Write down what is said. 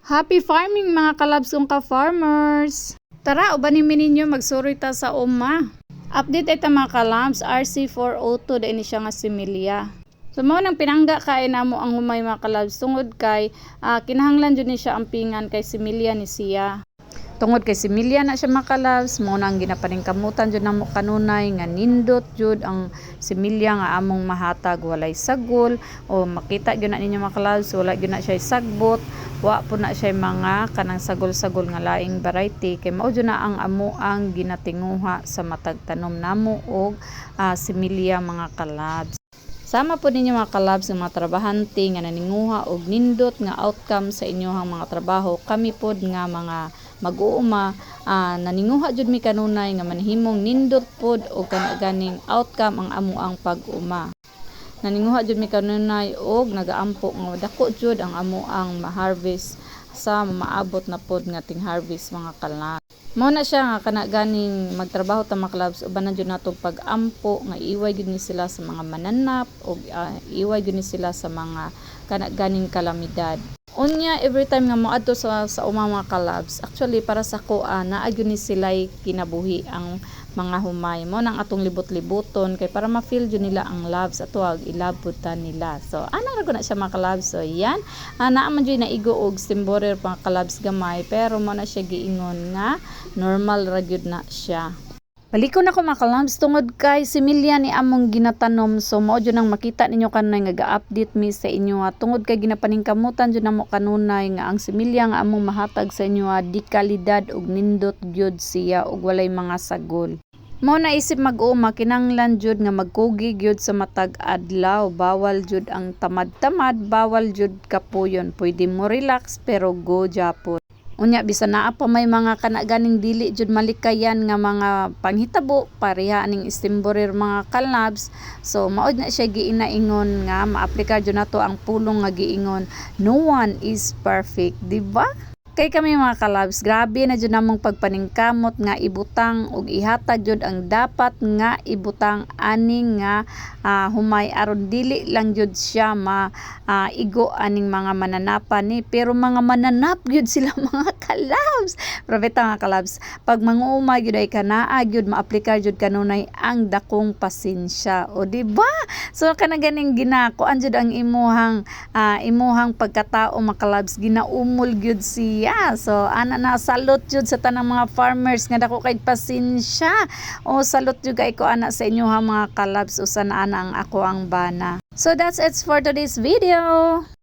Happy farming mga kalabs kong ka-farmers! Tara, ubanin ninyo magsuri ta sa uma. Update ito mga kalabs, RC402 dahil siya nga similya. So mo nang pinangga kay namo ang humay mga kalabs tungod kay kinahanglan jud ni siya ampingan kay similya ni siya. Tungod kay similya na siya mga kalabs, mo nang ginapaningkamutan jud namo kanunay nga nindot jud ang similya nga among mahatag walay sagol o makita jud na ninyo mga kalabs, wala jud na siya sagbot. Wa po na siya mga kanang sagol-sagol nga laing variety kay mao jud na ang amo ang ginatinguha sa matag tanom namo og similya mga kalabs. Sama po ninyo mga kalabs ng mga trabahante nga naninguha og nindot nga outcome sa inyohang mga trabaho. Kami pod nga mga mag-uuma naninguha jud mi kanunay nga manhimong nindot pod og ganing outcome ang amo ang pag-uma. Naninguha jud mi kanunay og nagaampo nga dako jud ang amo ang ma-harvest sa maabot na pod nga ting harvest mga kalabs. Mao na siya nga kana ganing magtrabaho ta mga kalabs uban na jud natong pag-ampo nga iway jud ni sila sa mga mananap og iway jud ni sila sa mga kana ganing kalamidad. Unya every time nga moadto sa uma mga kalabs, actually para sa ko naa gyud ni sila'y kinabuhi ang mga humay mo nang atong libot-liboton kay para ma-feel jud nila ang love sa tuwag ilabutan nila. So ana ra ko na siya mga kalabs. So yan naa man jud naigo og stemborer mga kalabs gamay pero mo na siya giingon nga normal ra gyud na siya. Baliko na ko mga kalabs tungod kay similya ni among ginatanom, so mao jud nang makita ninyo kanunay nga ga-update mi sa inyo tungod kay ginapaningkamutan jud namo kanunay nga ang similya nga among mahatag sa inyo di kalidad og nindot gyud siya og walay mga sagol. Mao naisip mag-uma kinanglan jud nga magkugi gyud sa matag adlaw, bawal jud ang tamad-tamad, bawal jud kapuyon, pwede mo relax pero go japon. Unya bisan naa pa may mga kana ganing dili jud malikayan nga mga panghitabo pareha ning istemborer mga kalabs. So maod na siya giinaingon nga maaplikar jud nato ang pulong nga giingon no one is perfect, di ba? Kay kami mga kalabs, grabe na jud namong pagpaningkamot nga ibutang og ihatag jud ang dapat nga ibutang aning nga humay aron dili lang jud siya igo aning mga mananapan ni pero mga mananap jud sila mga kalabs. Probeta mga kalabs, pag manguuma jud ay kanaa jud maaplikar jud kanunay ang dakong pasensya. O di ba? So kana ganing ginakuan jud ang imuhang pagkatao mga kalabs, ginaumol jud siya. So ana na salute jud sa tanang mga farmers nga dako kay pasensya. O salute jud kay ko ana sa inyo ha mga kalabs usa na ana ang ako ang bana. So that's it for today's video.